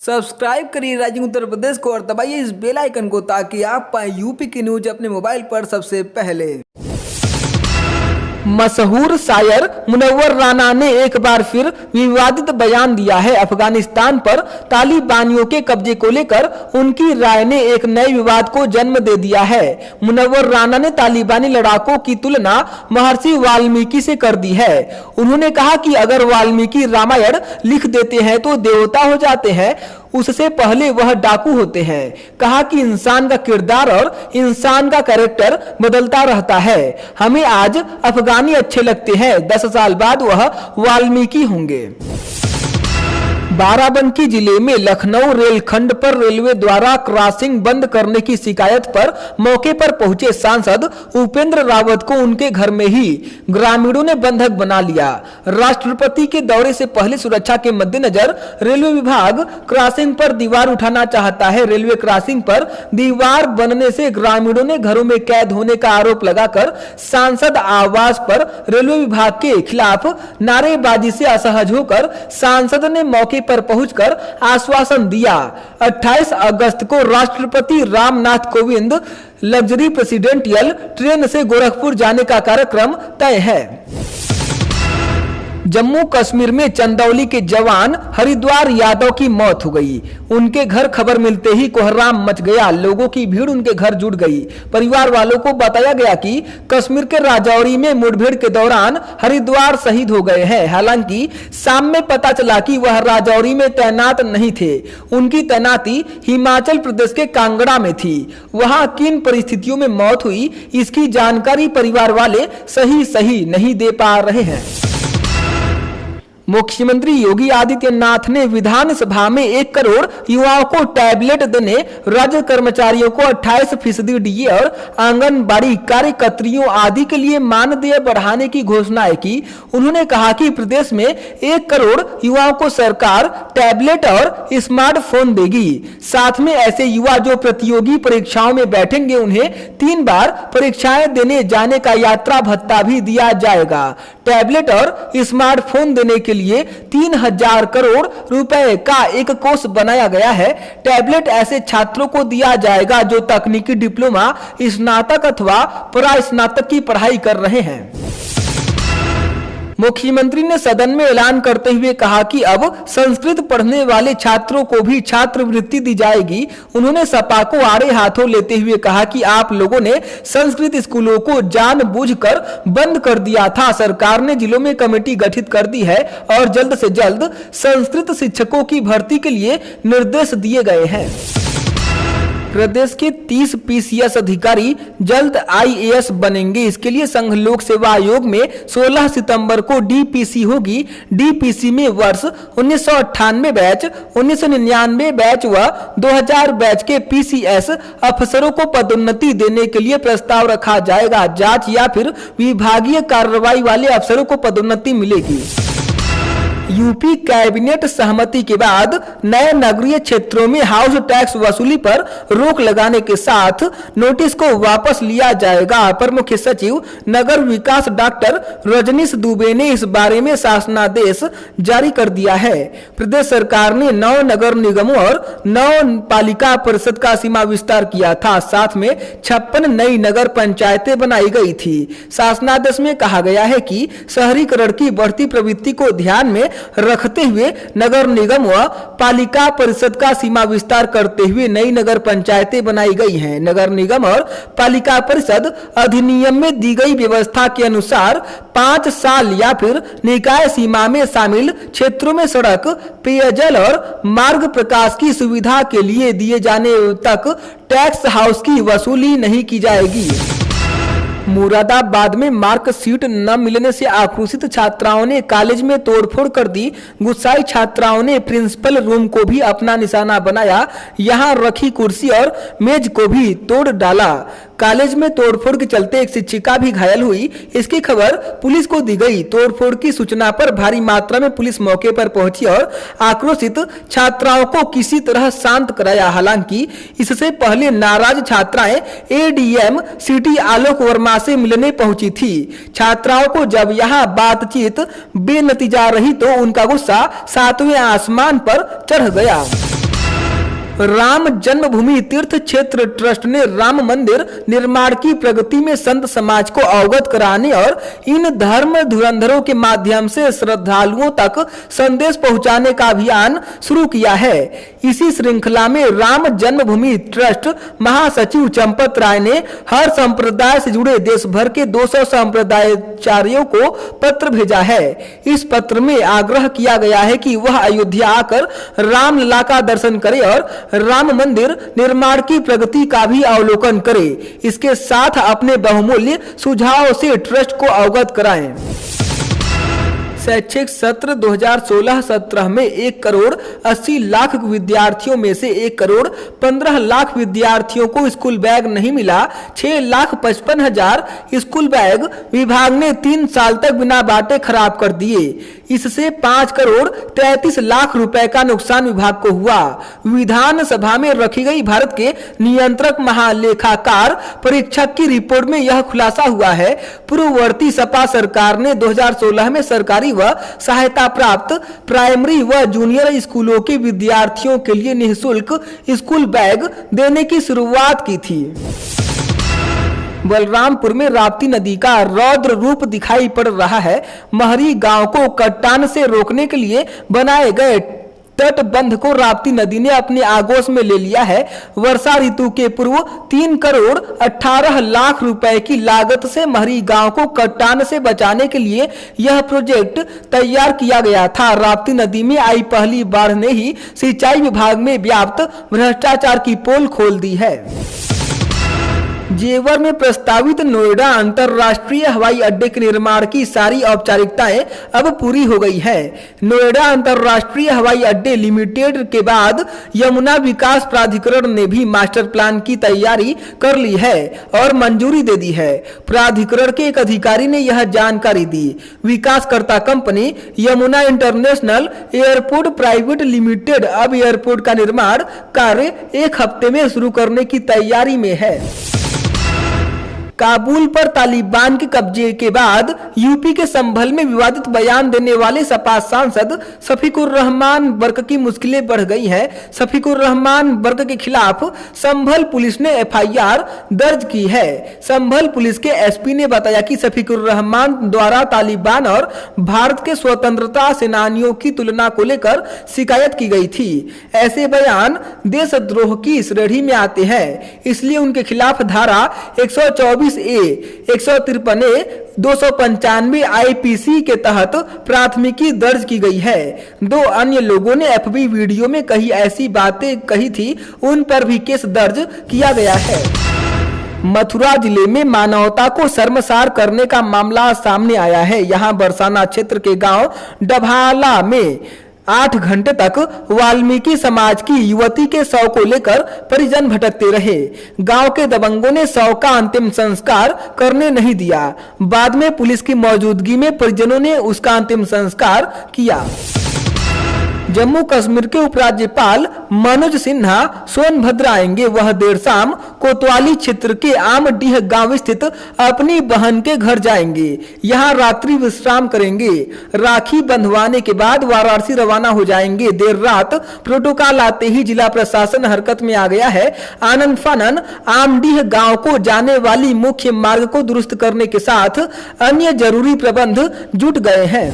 Subscribe करिए rising Uttar Pradesh को और दबाइए इस बेल आइकन को ताकि आप पाए यूपी की न्यूज अपने मोबाइल पर सबसे पहले। मशहूर शायर मुनव्वर राना ने एक बार फिर विवादित बयान दिया है। अफगानिस्तान पर तालिबानियों के कब्जे को लेकर उनकी राय ने एक नए विवाद को जन्म दे दिया है। मुनव्वर राना ने तालिबानी लड़ाकों की तुलना महर्षि वाल्मीकि से कर दी है। उन्होंने कहा कि अगर वाल्मीकि रामायण लिख देते हैं तो देवता हो जाते हैं, उससे पहले वह डाकू होते हैं। कहा कि इंसान का किरदार और इंसान का कैरेक्टर बदलता रहता है। हमें आज अफगानी अच्छे लगते हैं, 10 साल बाद वह वाल्मीकि होंगे। बाराबंकी जिले में लखनऊ रेलखंड पर रेलवे द्वारा क्रॉसिंग बंद करने की शिकायत पर मौके पर पहुंचे सांसद उपेंद्र रावत को उनके घर में ही ग्रामीणों ने बंधक बना लिया। राष्ट्रपति के दौरे से पहले सुरक्षा के मद्देनजर रेलवे विभाग क्रॉसिंग पर दीवार उठाना चाहता है। रेलवे क्रॉसिंग पर दीवार बनने से ग्रामीणों ने घरों में कैद होने का आरोप लगाकर सांसद आवास पर रेलवे विभाग के खिलाफ नारेबाजी से असहज होकर सांसद ने मौके पर पहुंचकर आश्वासन दिया। 28 अगस्त को राष्ट्रपति Ramnath Kovind luxury presidential train से गोरखपुर जाने का कार्यक्रम तय है। जम्मू कश्मीर में चंदौली के जवान हरिद्वार यादव की मौत हो गई। उनके घर खबर मिलते ही कोहराम मच गया। लोगों की भीड़ उनके घर जुट गई। परिवार वालों को बताया गया कि कश्मीर के राजौरी में मुठभेड़ के दौरान हरिद्वार शहीद हो गए हैं। हालांकि शाम में पता चला कि वह राजौरी में तैनात नहीं थे। उनकी तैनाती हिमाचल प्रदेश के कांगड़ा में थी। वहां किन परिस्थितियों में मौत हुई, इसकी जानकारी परिवार वाले सही नहीं दे पा रहे हैं। मुख्यमंत्री योगी आदित्यनाथ ने विधानसभा में 1 करोड़ युवाओं को टैबलेट देने, राज्य कर्मचारियों को 28% डीए और आंगनबाड़ी कार्यकर्तियों आदि के लिए मानदेय बढ़ाने की घोषणा की। उन्होंने कहा कि प्रदेश में 1 करोड़ युवाओं को सरकार टैबलेट और स्मार्टफोन देगी। साथ में ऐसे युवा जो प्रतियोगी परीक्षाओं में बैठेंगे उन्हें 3 बार परीक्षाएं देने जाने का यात्रा भत्ता भी दिया जाएगा। टैबलेट और स्मार्टफोन देने के लिए 3000 करोड़ रुपए का एक कोष बनाया गया है। टैबलेट ऐसे छात्रों को दिया जाएगा जो तकनीकी डिप्लोमा, स्नातक अथवा परास्नातक की पढ़ाई कर रहे हैं। मुख्यमंत्री ने सदन में ऐलान करते हुए कहा कि अब संस्कृत पढ़ने वाले छात्रों को भी छात्रवृत्ति दी जाएगी। उन्होंने सपा को आड़े हाथों लेते हुए कहा कि आप लोगों ने संस्कृत स्कूलों को जानबूझकर बंद कर दिया था। सरकार ने जिलों में कमेटी गठित कर दी है और जल्द से जल्द संस्कृत शिक्षकों की भर्ती के लिए निर्देश दिए गए हैं। प्रदेश के 30 पीसीएस अधिकारी जल्द आईएएस बनेंगे। इसके लिए संघ लोक सेवा आयोग में 16 सितंबर को डीपीसी होगी। डीपीसी में वर्ष 1998 बैच, 1999 बैच व 2000 बैच के पीसीएस अफसरों को पदोन्नति देने के लिए प्रस्ताव रखा जाएगा। जांच या फिर विभागीय कार्रवाई वाले अफसरों को पदोन्नति मिलेगी। यूपी कैबिनेट सहमति के बाद नए नगरीय क्षेत्रों में हाउस टैक्स वसूली पर रोक लगाने के साथ नोटिस को वापस लिया जाएगा। अपर मुख्य सचिव नगर विकास डॉक्टर रजनीश दुबे ने इस बारे में शासनादेश जारी कर दिया है। प्रदेश सरकार ने 9 नगर निगमों और 9 पालिका परिषद का सीमा विस्तार किया था। साथ में 56 नई नगर पंचायतें बनाई गई थी। शासनादेश में कहा गया है कि शहरीकरण की बढ़ती प्रवृत्ति को ध्यान में रखते हुए नगर निगम व पालिका परिषद का सीमा विस्तार करते हुए नई नगर पंचायतें बनाई गई हैं। नगर निगम और पालिका परिषद अधिनियम में दी गई व्यवस्था के अनुसार 5 साल या फिर निकाय सीमा में शामिल क्षेत्रों में सड़क, पेयजल और मार्ग प्रकाश की सुविधा के लिए दिए जाने तक टैक्स हाउस की वसूली नहीं की जाएगी। मुरादाबाद में मार्कशीट न मिलने से आक्रोशित छात्राओं ने कॉलेज में तोड़फोड़ कर दी। गुस्साई छात्राओं ने प्रिंसिपल रूम को भी अपना निशाना बनाया। यहां रखी कुर्सी और मेज को भी तोड़ डाला। कॉलेज में तोड़फोड़ के चलते एक शिक्षिका भी घायल हुई। इसकी खबर पुलिस को दी गई। तोड़फोड़ की सूचना पर भारी मात्रा में पुलिस मौके पर पहुंची और आक्रोशित छात्राओं को किसी तरह शांत कराया। हालांकि इससे पहले नाराज छात्राएं एडीएम सिटी आलोक वर्मा से मिलने पहुंची थी। छात्राओं को जब यहां बातचीत बेनतीजा रही तो उनका गुस्सा 7वें आसमान पर चढ़ गया। राम जन्मभूमि तीर्थ क्षेत्र ट्रस्ट ने राम मंदिर निर्माण की प्रगति में संत समाज को अवगत कराने और इन धर्म धुरंधरों के माध्यम से श्रद्धालुओं तक संदेश पहुंचाने का अभियान शुरू किया है। इसी श्रृंखला में राम जन्मभूमि ट्रस्ट महासचिव चंपत राय ने हर संप्रदाय से जुड़े देश भर के 200 संप्रदायाचार्यों को पत्र भेजा है। इस पत्र में आग्रह किया गया है कि वह अयोध्या आकर रामलला का दर्शन करे और राम मंदिर निर्माण की प्रगति का भी अवलोकन करे। इसके साथ अपने बहुमूल्य सुझाव से ट्रस्ट को अवगत कराएं। शैक्षिक सत्र 2016-17 में 1 करोड़ 80 लाख विद्यार्थियों में से 1 करोड़ 15 लाख विद्यार्थियों को स्कूल बैग नहीं मिला। 6,55,000 स्कूल बैग विभाग ने 3 साल तक बिना बांटे खराब कर दिए। इससे 5 करोड़ 33 लाख रुपए का नुकसान विभाग को हुआ। विधानसभा में रखी गई भारत के नियंत्रक महालेखाकार परीक्षक की रिपोर्ट में यह खुलासा हुआ है। पूर्ववर्ती सपा सरकार ने 2016 में सरकारी व सहायता प्राप्त प्राइमरी व जूनियर स्कूलों के विद्यार्थियों के लिए निःशुल्क स्कूल बैग देने की शुरुआत की थी। बलरामपुर में राप्ती नदी का रौद्र रूप दिखाई पड़ रहा है। महरी गांव को कट्टान से रोकने के लिए बनाए गए तटबंध को राप्ती नदी ने अपने आगोश में ले लिया है। वर्षा ऋतु के पूर्व 3 करोड़ 18 लाख रुपए की लागत से महरी गांव को कट्टान से बचाने के लिए यह प्रोजेक्ट तैयार किया गया था। राप्ती नदी में आई पहली बाढ़ ने ही सिंचाई विभाग में व्याप्त भ्रष्टाचार की पोल खोल दी है। जेवर में प्रस्तावित नोएडा अंतर्राष्ट्रीय हवाई अड्डे के निर्माण की सारी औपचारिकताएं अब पूरी हो गई है। नोएडा अंतर्राष्ट्रीय हवाई अड्डे लिमिटेड के बाद यमुना विकास प्राधिकरण ने भी मास्टर प्लान की तैयारी कर ली है और मंजूरी दे दी है। प्राधिकरण के एक अधिकारी ने यह जानकारी दी। विकासकर्ता company Yamuna international airport private limited अब एयरपोर्ट का निर्माण कार्य 1 हफ्ते में शुरू करने की तैयारी में है। काबुल पर तालिबान के कब्जे के बाद यूपी के संभल में विवादित बयान देने वाले सपा सांसद शफीकुर रहमान बर्क की मुश्किलें बढ़ गई हैं। शफीकुर रहमान बर्क के खिलाफ संभल पुलिस ने एफआईआर दर्ज की है। संभल पुलिस के एसपी ने बताया कि शफीकुर रहमान द्वारा तालिबान और भारत के स्वतंत्रता सेनानियों की तुलना को लेकर शिकायत की गई थी। ऐसे बयान देशद्रोह की श्रेणी में आते हैं, इसलिए उनके खिलाफ धारा 124A, 153A, 295 आईपीसी के तहत प्राथमिकी दर्ज की गई है। 2 अन्य लोगों ने एफबी वीडियो में कही ऐसी बातें कही थी, उन पर भी केस दर्ज किया गया है। मथुरा जिले में मानवता को शर्मसार करने का मामला सामने आया है। यहां बरसाना क्षेत्र के गांव डभाला में 8 घंटे तक वाल्मीकि समाज की युवती के शव को लेकर परिजन भटकते रहे। गांव के दबंगों ने शव का अंतिम संस्कार करने नहीं दिया। बाद में पुलिस की मौजूदगी में परिजनों ने उसका अंतिम संस्कार किया। जम्मू कश्मीर के उपराज्यपाल मनोज सिन्हा सोनभद्र आएंगे। वह देर शाम कोतवाली क्षेत्र के आमडीह गांव स्थित अपनी बहन के घर जाएंगे। यहां रात्रि विश्राम करेंगे। राखी बंधवाने के बाद वाराणसी रवाना हो जाएंगे। देर रात प्रोटोकॉल आते ही जिला प्रशासन हरकत में आ गया है। आनंद फानन आमडीह गांव को जाने वाली मुख्य मार्ग को दुरुस्त करने के साथ अन्य जरूरी प्रबंध जुट गए हैं।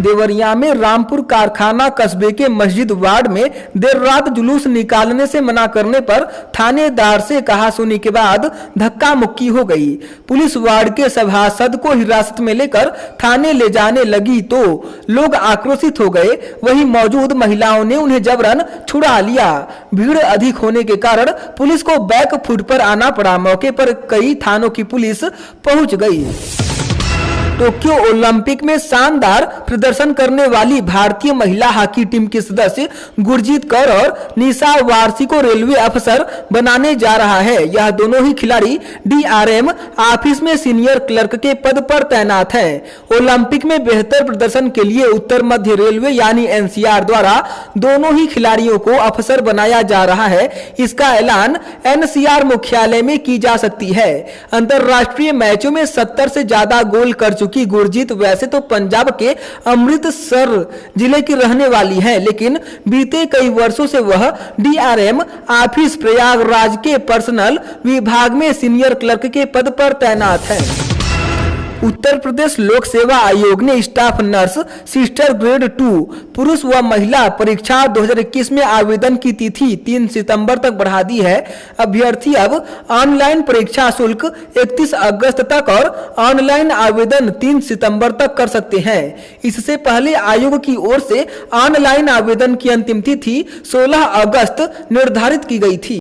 देवरिया में रामपुर कारखाना कस्बे के मस्जिद वार्ड में देर रात जुलूस निकालने से मना करने पर थानेदार से कहा सुनी के बाद धक्का मुक्की हो गई। पुलिस वार्ड के सभासद को हिरासत में लेकर थाने ले जाने लगी तो लोग आक्रोशित हो गए। वहीं मौजूद महिलाओं ने उन्हें जबरन छुड़ा लिया। भीड़ अधिक होने के कारण पुलिस को बैक फुट पर आना पड़ा। मौके पर कई थानों की पुलिस पहुंच गई। टोक्यो ओलंपिक में शानदार प्रदर्शन करने वाली भारतीय महिला हॉकी टीम की सदस्य गुरजीत कौर और निशा वारसी को रेलवे अफसर बनाने जा रहा है। यह दोनों ही खिलाड़ी डीआरएम ऑफिस में सीनियर क्लर्क के पद पर तैनात हैं। ओलंपिक में बेहतर प्रदर्शन के लिए उत्तर मध्य रेलवे यानी एनसीआर द्वारा दोनों ही खिलाड़ियों को अफसर बनाया जा रहा है। इसका ऐलान एनसीआर मुख्यालय में की जा सकती है। अंतर्राष्ट्रीय मैचों में 70 से ज्यादा गोल कर चुके चुकी गुरजीत वैसे तो पंजाब के अमृतसर जिले की रहने वाली हैं, लेकिन बीते कई वर्षों से वह DRM ऑफिस प्रयागराज के पर्सनल विभाग में सीनियर क्लर्क के पद पर तैनात हैं। उत्तर प्रदेश लोक सेवा आयोग ने स्टाफ नर्स सिस्टर ग्रेड 2 पुरुष व महिला परीक्षा 2021 में आवेदन की तिथि 3 सितंबर तक बढ़ा दी है। अभ्यर्थी अब ऑनलाइन परीक्षा शुल्क 31 अगस्त तक और ऑनलाइन आवेदन 3 सितंबर तक कर सकते हैं। इससे पहले आयोग की ओर से ऑनलाइन आवेदन की अंतिम तिथि 16 अगस्त निर्धारित की गई थी।